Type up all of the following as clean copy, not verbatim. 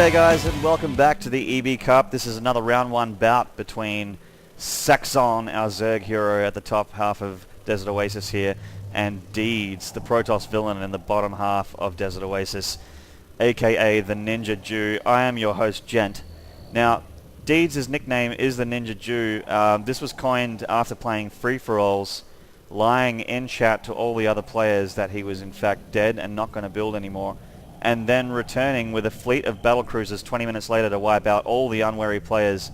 G'day guys and welcome back to the EB Cup. This is another round one bout between Saxon, our Zerg hero at the top half of Desert Oasis here, and Deedz, the Protoss villain in the bottom half of Desert Oasis, aka the Ninja Jew. I am your host, Gent. Now, Deedz' nickname is the Ninja Jew. This was coined after playing free-for-alls, lying in chat to all the other players that he was in fact dead and not going to build anymore, and then returning with a fleet of battlecruisers 20 minutes later to wipe out all the unwary players.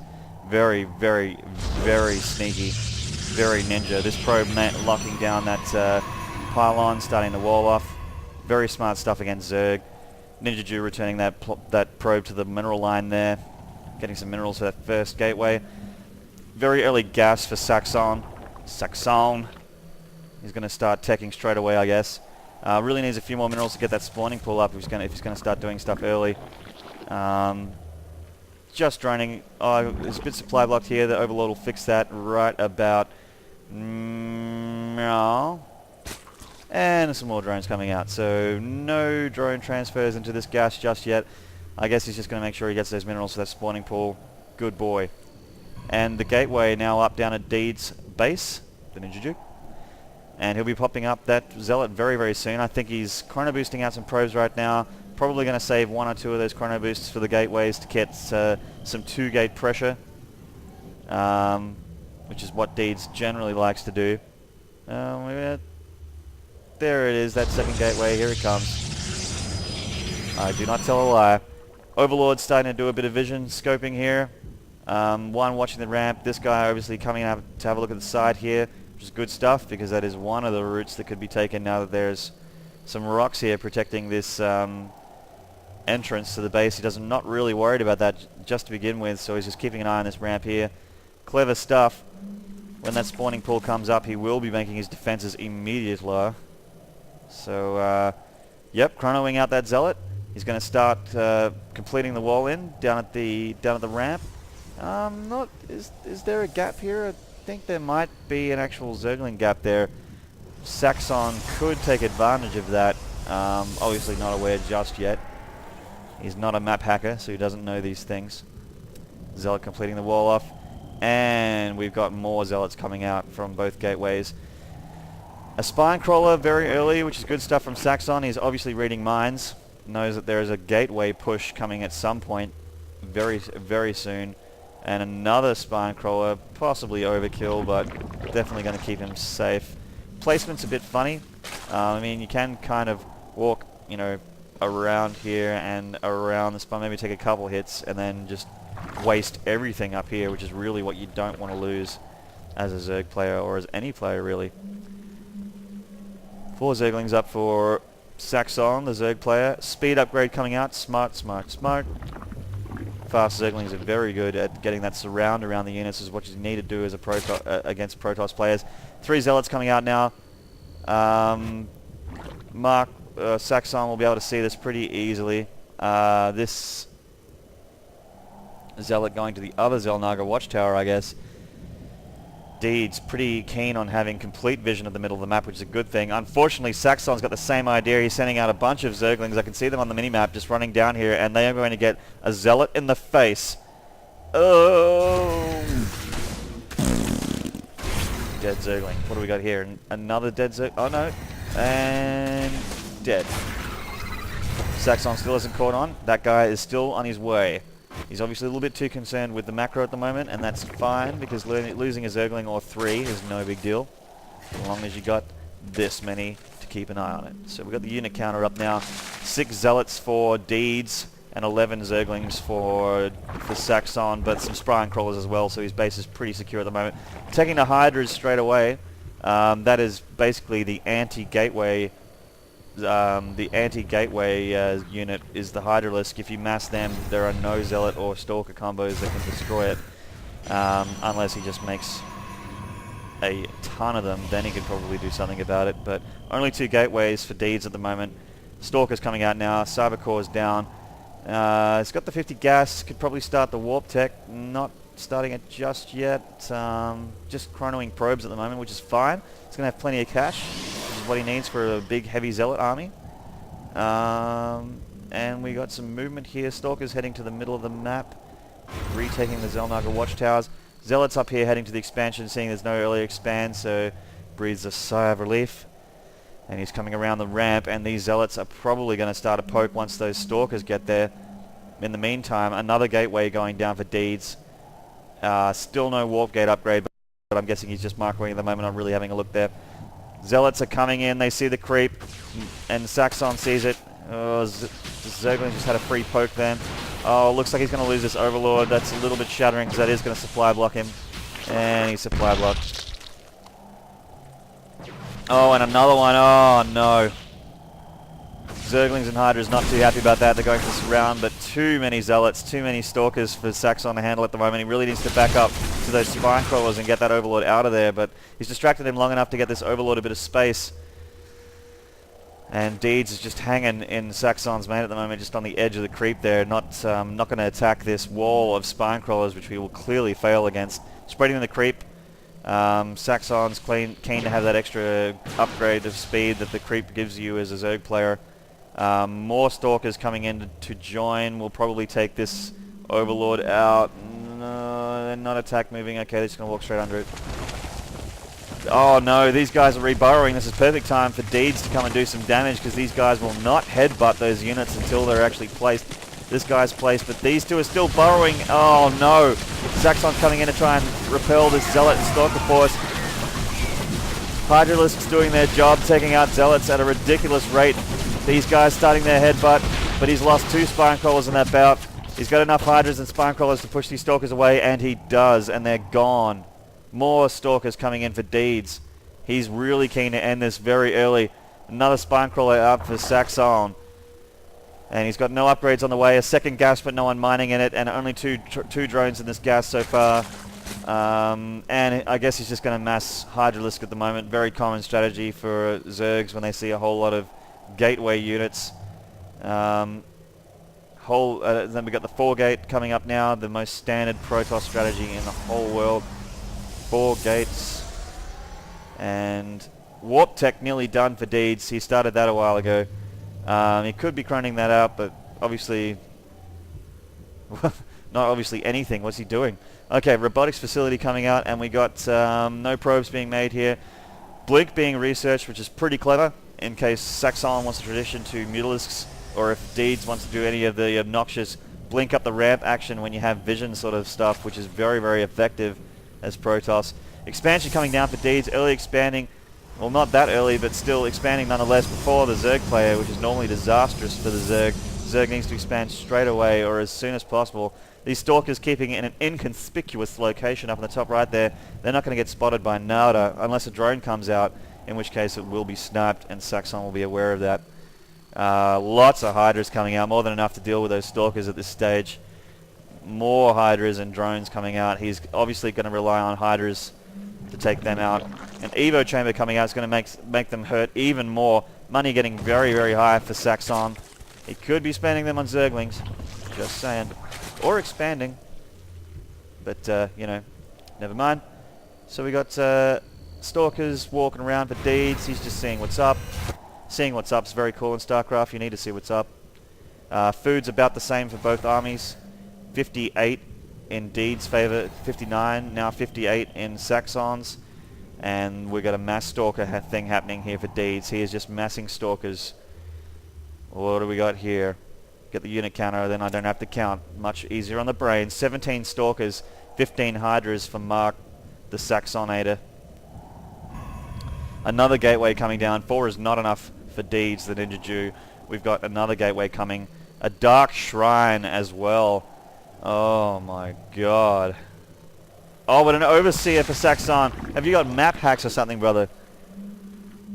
Very, very, very sneaky. Very ninja. This probe locking down that pylon, starting the wall off. Very smart stuff against Zerg. Ninja Jew returning that probe to the mineral line there. Getting some minerals for that first gateway. Very early gas for Saxon. Saxon. He's going to start teching straight away, I guess. Really needs a few more minerals to get that spawning pool up if he's going to start doing stuff early. Just droning. Oh, there's a bit supply blocked here. The overlord will fix that right about now. And some more drones coming out. So no drone transfers into this gas just yet. I guess he's just going to make sure he gets those minerals for that spawning pool. Good boy. And the gateway now up down at Deed's base, the Ninja Jew. And he'll be popping up that Zealot very, very soon. I think he's chrono boosting out some probes right now. Probably going to save one or two of those chrono boosts for the gateways to get some 2-gate pressure, which is what Deedz generally likes to do. There it is, that second gateway. Here it comes. I do not tell a lie. Overlord's starting to do a bit of vision scoping here. One watching the ramp. This guy obviously coming out to have a look at the side here, which is good stuff because that is one of the routes that could be taken now that there's some rocks here protecting this entrance to the base. He does not really worried about that just to begin with, so he's just keeping an eye on this ramp here. Clever stuff. When that spawning pool comes up, he will be making his defenses immediately. So, yep, chronoing out that Zealot. He's going to start completing the wall in down at the ramp. Is there a gap here? I think there might be an actual Zergling gap there. Saxon could take advantage of that. Obviously not aware just yet. He's not a map hacker, so he doesn't know these things. Zealot completing the wall off. And we've got more Zealots coming out from both gateways. A spine crawler very early, which is good stuff from Saxon. He's obviously reading minds. Knows that there is a gateway push coming at some point very, very soon. And another spine crawler, possibly overkill, but definitely going to keep him safe. Placement's a bit funny. I mean, you can kind of walk, you know, around here and around the spine, maybe take a couple hits, and then just waste everything up here, which is really what you don't want to lose as a Zerg player, or as any player, really. 4 Zerglings up for Saxon, the Zerg player. Speed upgrade coming out. Smart, smart, smart. Fast Zerglings are very good at getting that surround around the units, is what you need to do as a against Protoss players. 3 Zealots coming out now. Saxon will be able to see this pretty easily. This Zealot going to the other Zelnaga watchtower, I guess. Deedz pretty keen on having complete vision of the middle of the map, which is a good thing. Unfortunately, Saxon's got the same idea. He's sending out a bunch of Zerglings. I can see them on the minimap just running down here, and they are going to get a Zealot in the face. Oh! Dead Zergling. What do we got here? Another dead Zerg... Oh, no. And... dead. Saxon still isn't caught on. That guy is still on his way. He's obviously a little bit too concerned with the macro at the moment, and that's fine, because losing a Zergling or 3 is no big deal, as long as you got this many to keep an eye on it. So we've got the unit counter up now. 6 Zealots for Deedz, and 11 Zerglings for Saxon, but some spine crawlers as well, so his base is pretty secure at the moment. Taking the Hydras straight away. That is basically the anti-gateway. The anti-gateway unit is the Hydralisk. If you mass them, there are no Zealot or Stalker combos that can destroy it, unless he just makes a ton of them. Then he could probably do something about it, but only 2 gateways for Deedz at the moment. Stalker's coming out now. Cybercore's down. It's got the 50 gas. Could probably start the warp tech. Not starting it just yet. Just chronoing probes at the moment, which is fine. It's going to have plenty of cash, which is what he needs for a big, heavy Zealot army. And we got some movement here. Stalkers heading to the middle of the map, retaking the Zelnaga watchtowers. Zealots up here heading to the expansion, seeing there's no earlier expand, so breathes a sigh of relief. And he's coming around the ramp, and these Zealots are probably going to start a poke once those Stalkers get there. In the meantime, another gateway going down for Deedz. Still no warp gate upgrade, but I'm guessing he's just microwaving at the moment. I'm really having a look there. Zealots are coming in, they see the creep, and Saxon sees it. Oh, Zergling just had a free poke then. Oh, looks like he's going to lose this Overlord. That's a little bit shattering because that is going to supply block him. And he supply blocked. Oh, and another one. Oh, no. Zerglings and Hydra's not too happy about that. They're going for this round, but too many Zealots, too many Stalkers for Saxon to handle at the moment. He really needs to back up to those Spine Crawlers and get that Overlord out of there, but he's distracted him long enough to get this Overlord a bit of space. And Deedz is just hanging in Saxon's main at the moment, just on the edge of the creep there, not going to attack this wall of Spine Crawlers, which we will clearly fail against. Spreading in the creep. Saxon's keen to have that extra upgrade of speed that the creep gives you as a Zerg player. More Stalkers coming in to join. We'll probably take this Overlord out. No, they're not attack moving. Okay, they're just going to walk straight under it. Oh no, these guys are reburrowing. This is perfect time for Deedz to come and do some damage because these guys will not headbutt those units until they're actually placed. This guy's placed, but these two are still burrowing. Oh no! Saxon's coming in to try and repel this Zealot and Stalker force. Hydralisks doing their job, taking out Zealots at a ridiculous rate. These guys starting their headbutt, but he's lost 2 Spine Crawlers in that bout. He's got enough Hydras and Spine Crawlers to push these Stalkers away, and he does, and they're gone. More Stalkers coming in for Deedz. He's really keen to end this very early. Another Spine Crawler out for Saxon. And he's got no upgrades on the way. A second gas, but no one mining in it, and only two drones in this gas so far. And I guess he's just going to mass Hydralisk at the moment. Very common strategy for Zergs when they see a whole lot of gateway units. Then we got the 4-gate coming up now, the most standard Protoss strategy in the whole world. 4 gates. And Warp Tech nearly done for Deedz. He started that a while ago. He could be croning that out, but obviously not obviously anything. What's he doing? Okay, robotics facility coming out, and we got no probes being made here. Blink being researched, which is pretty clever in case Saxon wants to transition to Mutalisks, or if Deedz wants to do any of the obnoxious blink up the ramp action when you have vision sort of stuff, which is very, very effective as Protoss. Expansion coming down for Deedz, early expanding. Well, not that early, but still expanding nonetheless before the Zerg player, which is normally disastrous for the Zerg. Zerg needs to expand straight away or as soon as possible. These Stalkers keeping it in an inconspicuous location up in the top right there. They're not going to get spotted by Nada unless a drone comes out, in which case it will be sniped, and Saxon will be aware of that. Lots of Hydras coming out, more than enough to deal with those Stalkers at this stage. More Hydras and drones coming out. He's obviously going to rely on Hydras to take them out. An Evo chamber coming out is going to make them hurt even more. Money getting very, very high for Saxon. He could be spending them on Zerglings. Just saying. Or expanding. But, you know, never mind. So we got Stalkers walking around for Deedz. He's just seeing what's up. Seeing what's up is very cool in StarCraft. You need to see what's up. Food's about the same for both armies. 58 in Deed's favor, 59, now 58 in Saxon's. And we got a mass Stalker thing happening here for Deedz. He is just massing Stalkers. What do we got here? Get the unit counter, then I don't have to count. Much easier on the brain. 17 Stalkers, 15 Hydras for Mark, the Saxonator. Another gateway coming down. 4 is not enough for Deedz, the Ninja Jew. We've got another gateway coming. A Dark Shrine as well. Oh my god. Oh, but an Overseer for Saxon. Have you got map hacks or something, brother?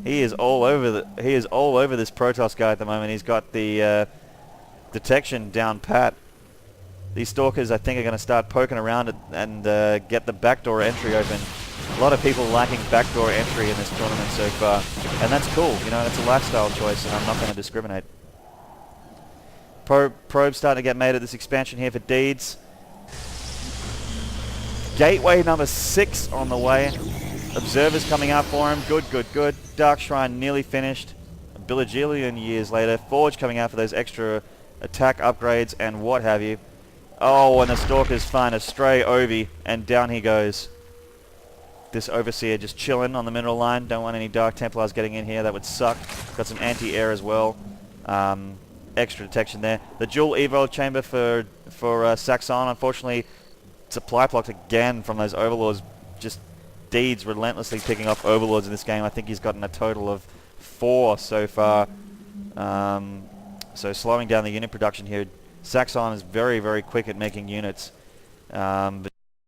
He is all over this Protoss guy at the moment. He's got the detection down pat. These Stalkers, I think, are going to start poking around it and get the backdoor entry open. A lot of people lacking backdoor entry in this tournament so far, and that's cool. You know, it's a lifestyle choice, and I'm not going to discriminate. Probe starting to get made at this expansion here for Deedz. Gateway number 6 on the way. Observers coming out for him. Good, good, good. Dark Shrine nearly finished. A bajillion years later. Forge coming out for those extra attack upgrades and what have you. Oh, and the Stalkers find a stray Ovi, and down he goes. This Overseer just chilling on the mineral line. Don't want any Dark Templars getting in here. That would suck. Got some anti-air as well. Extra detection there. The dual Evo chamber for Saxon. Unfortunately, supply blocked again from those Overlords. Just Deedz relentlessly picking off Overlords in this game. I think he's gotten a total of 4 so far. So slowing down the unit production here. Saxon is very, very quick at making units. But